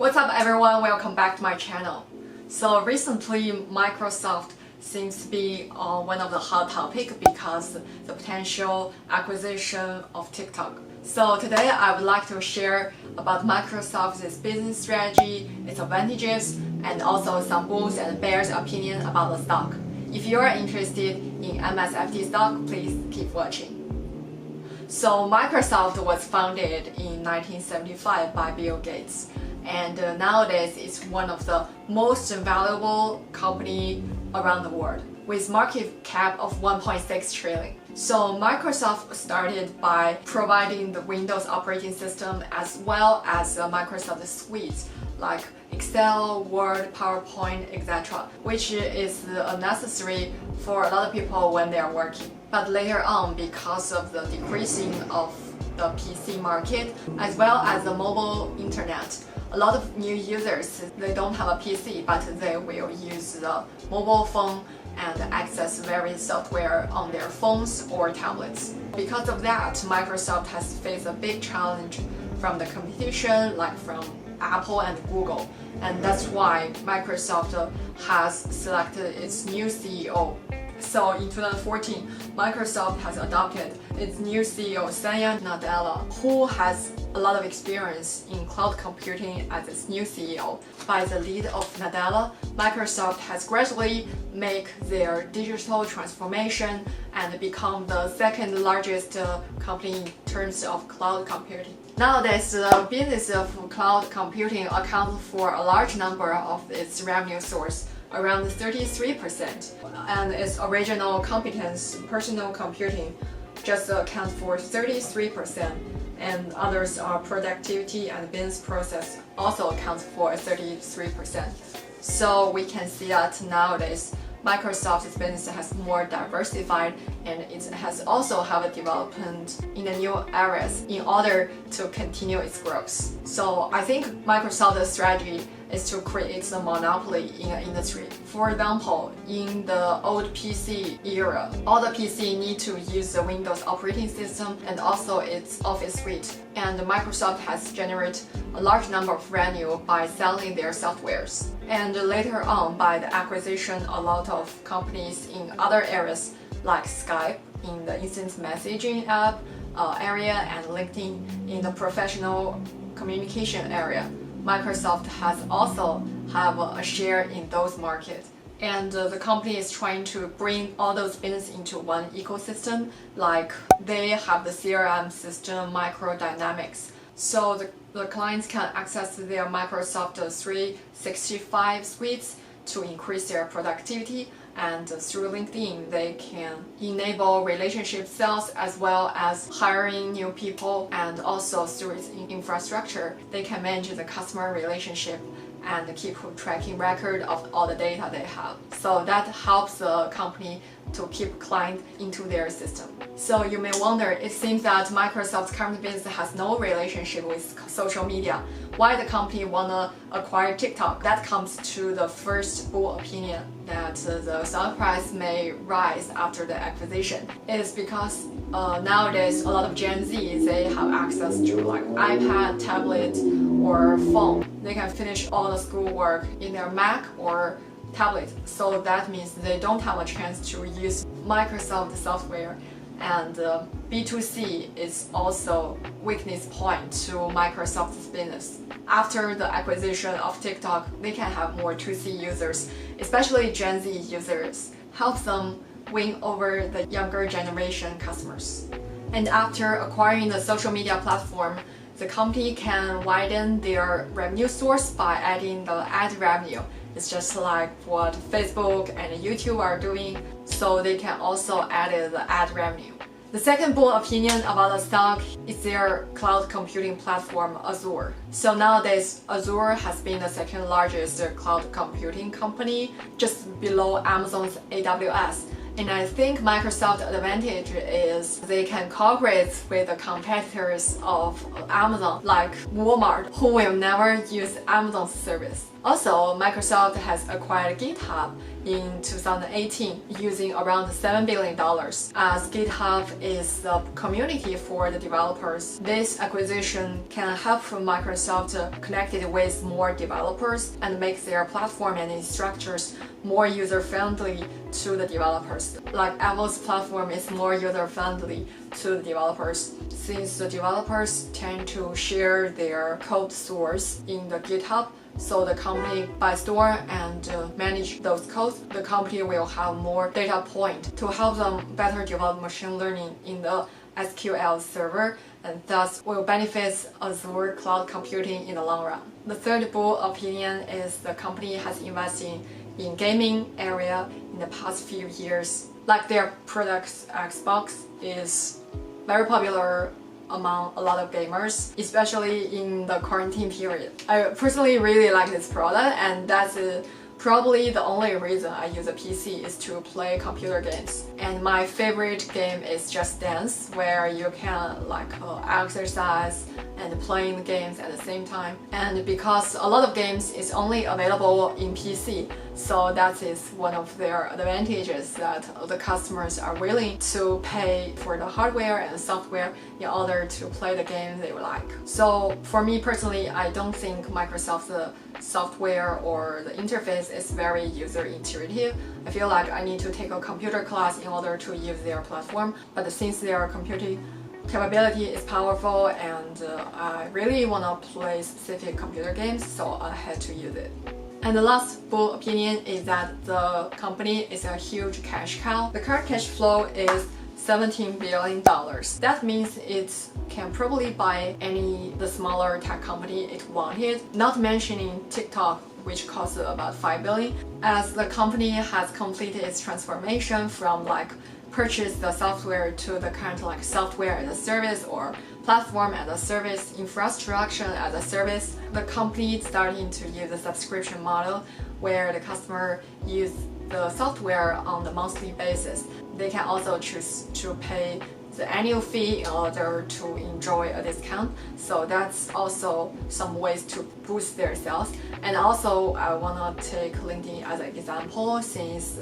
What's up everyone, welcome back to my channel. So recently Microsoft seems to be one of the hot topics because the potential acquisition of TikTok. So today I would like to share about Microsoft's business strategy, its advantages, and also some bulls and bears opinion about the stock. If you are interested in MSFT stock, please keep watching. So Microsoft was founded in 1975 by Bill Gates, and nowadays it's one of the most valuable company around the world with market cap of 1.6 trillion. So Microsoft started by providing the Windows operating system as well as Microsoft suites like Excel, Word, PowerPoint, etc., which is necessary for a lot of people when they are working. But later on, because of the decreasing of the PC market as well as the mobile internet, a lot of new users, they don't have a PC, but they will use the mobile phone and access various software on their phones or tablets. Because of that, Microsoft has faced a big challenge from the competition, like from Apple and Google. And that's why Microsoft has selected its new CEO. So in 2014, Microsoft has adopted its new CEO, Satya Nadella, who has a lot of experience in cloud computing as its new CEO. By the lead of Nadella, Microsoft has gradually made their digital transformation and become the second largest company in terms of cloud computing. Nowadays, the business of cloud computing accounts for a large number of its revenue source, around 33%, and its original competence, personal computing, just accounts for 33%, and others are productivity and business process also accounts for 33%. So we can see that nowadays Microsoft's business has more diversified, and it has also have a development in the new areas in order to continue its growth. So I think Microsoft's strategy is to create a monopoly in the industry. For example, in the old PC era, all the PC need to use the Windows operating system and also its Office suite. And Microsoft has generated a large number of revenue by selling their softwares. And later on, by the acquisition, a lot of companies in other areas like Skype in the instant messaging app area and LinkedIn in the professional communication area. Microsoft has also have a share in those markets. And the company is trying to bring all those business into one ecosystem, like they have the CRM system, Microdynamics. So the clients can access their Microsoft 365 suites to increase their productivity, and through LinkedIn they can enable relationship sales as well as hiring new people, and also through its infrastructure they can manage the customer relationship and keep tracking record of all the data they have. So that helps the company to keep clients into their system. So you may wonder, it seems that Microsoft's current business has no relationship with social media. Why the company wanna acquire TikTok? That comes to the first bull opinion that the stock price may rise after the acquisition. It is because nowadays a lot of Gen Z, they have access to like iPad, tablet, or phone. They can finish all the schoolwork in their Mac or tablet. So that means they don't have a chance to use Microsoft software. And B2C is also weakness point to Microsoft's business. After the acquisition of TikTok, they can have more 2C users, especially Gen Z users, help them win over the younger generation customers. And after acquiring the social media platform, the company can widen their revenue source by adding the ad revenue. It's just like what Facebook and YouTube are doing, so they can also add the ad revenue. The second bull opinion about the stock is their cloud computing platform, Azure. So nowadays, Azure has been the second largest cloud computing company, just below Amazon's AWS. And I think Microsoft's advantage is they can cooperate with the competitors of Amazon, like Walmart, who will never use Amazon's service. Also, Microsoft has acquired GitHub, in 2018 using around $7 billion. As GitHub is the community for the developers, this acquisition can help Microsoft connect it with more developers and make their platform and its structures more user-friendly to the developers. Like Apple's platform is more user-friendly to the developers, since the developers tend to share their code source in the GitHub. So the company buy store and manage those codes. The company will have more data point to help them better develop machine learning in the SQL server, and thus will benefit Azure cloud computing in the long run. The third bull opinion is the company has invested in gaming area in the past few years. Like their products, Xbox is very popular among a lot of gamers, especially in the quarantine period. I personally really like this product, and that's probably the only reason I use a PC is to play computer games. And my favorite game is Just Dance, where you can exercise and playing games at the same time. And because a lot of games is only available in PC, so that is one of their advantages, that the customers are willing to pay for the hardware and software in order to play the game they would like. So for me personally, I don't think Microsoft's software or the interface is very user intuitive. I feel like I need to take a computer class in order to use their platform, but since their computing capability is powerful and I really want to play specific computer games, so I had to use it. And the last bull opinion is that the company is a huge cash cow. The current cash flow is $17 billion. That means it can probably buy the smaller tech company it wanted, not mentioning TikTok, which costs about $5 billion, as the company has completed its transformation from purchase the software to the kind of software as a service or platform as a service, infrastructure as a service. The company is starting to use a subscription model where the customer use the software on the monthly basis. They can also choose to pay the annual fee in order to enjoy a discount. So that's also some ways to boost their sales. And also I want to take LinkedIn as an example, since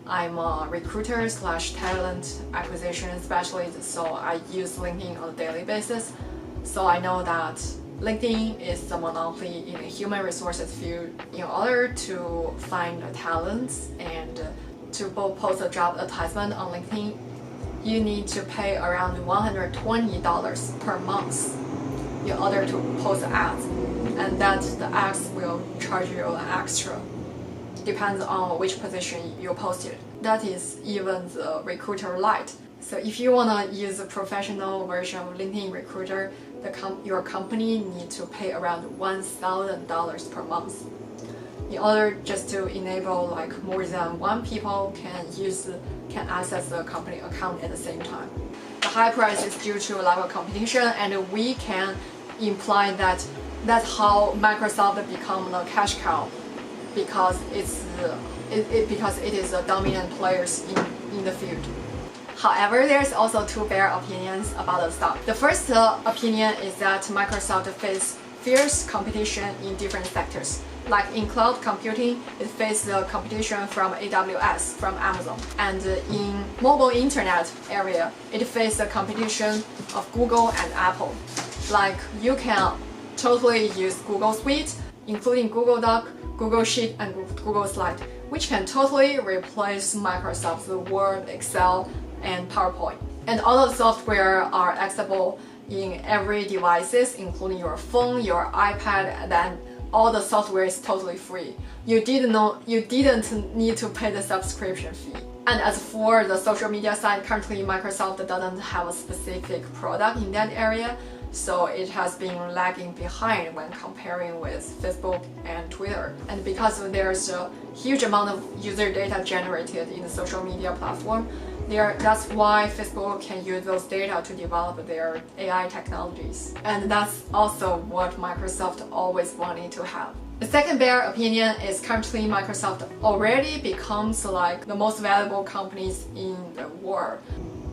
I'm a recruiter / talent acquisition specialist, so I use LinkedIn on a daily basis. So I know that LinkedIn is the monopoly in the human resources field. In order to find talents and to post a job advertisement on LinkedIn, you need to pay around $120 per month in order to post ads, and that the ads will charge you an extra. Depends on which position you posted. That is even the Recruiter Lite. So if you want to use a professional version of LinkedIn Recruiter, your company needs to pay around $1,000 per month in order just to enable more than one people can access the company account at the same time. The high price is due to lack of competition, and we can imply that that's how Microsoft become the cash cow, because it is a dominant players in the field. However, there's also two bear opinions about the stock. The first opinion is that Microsoft faces fierce competition in different sectors. Like in cloud computing, it faces the competition from AWS, from Amazon. And in mobile internet area, it faces the competition of Google and Apple. Like you can totally use Google Suite, including Google Doc, Google Sheet, and Google Slide, which can totally replace Microsoft's Word, Excel, and PowerPoint. And all the software are accessible in every devices, including your phone, your iPad, and then all the software is totally free. You didn't need to pay the subscription fee. And as for the social media side, currently Microsoft doesn't have a specific product in that area, so it has been lagging behind when comparing with Facebook and Twitter. And because there's a huge amount of user data generated in the social media platform, that's why Facebook can use those data to develop their AI technologies. And that's also what Microsoft always wanted to have. The second bear opinion is currently Microsoft already becomes the most valuable companies in the world.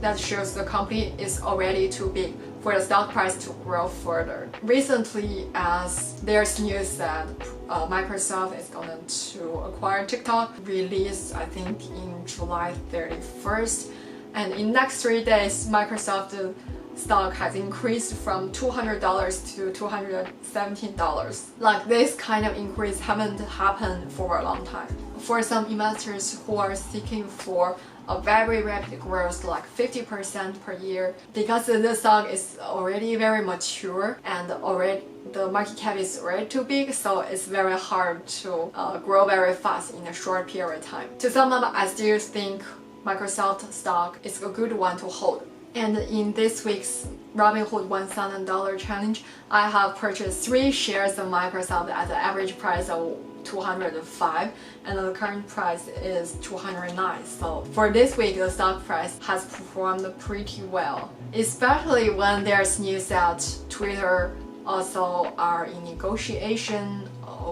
That shows the company is already too big for the stock price to grow further. Recently, as there's news that Microsoft is going to acquire TikTok, released I think in July 31st, and in next 3 days, Microsoft stock has increased from $200 to $217. Like this kind of increase haven't happened for a long time. For some investors who are seeking for a very rapid growth, like 50% per year, because the stock is already very mature and already the market cap is already too big, so it's very hard to grow very fast in a short period of time. To sum up, I still think Microsoft stock is a good one to hold. And in this week's Robinhood $1,000 challenge, I have purchased 3 shares of Microsoft at the average price of $205, and the current price is $209. So for this week, the stock price has performed pretty well, especially when there's news that Twitter also are in negotiation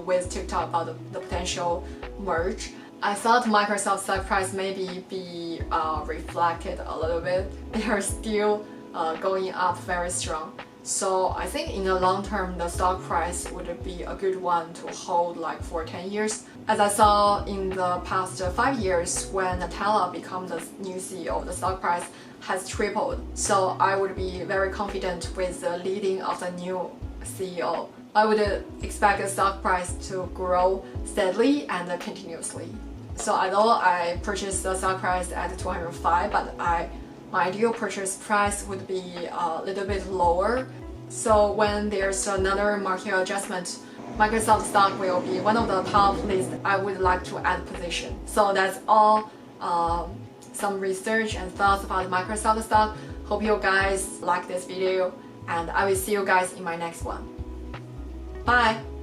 with TikTok about the potential merge. I thought Microsoft stock price maybe be reflected a little bit. They are still going up very strong. So I think in the long term, the stock price would be a good one to hold like for 10 years. As I saw in the past 5 years, when Nutella became the new CEO, the stock price has tripled. So I would be very confident with the leading of the new CEO. I would expect the stock price to grow steadily and continuously. So although I purchased the stock price at 205, but my ideal purchase price would be a little bit lower. So when there's another market adjustment, Microsoft stock will be one of the top list I would like to add position. So that's all some research and thoughts about Microsoft stock. Hope you guys like this video, and I will see you guys in my next one. Bye!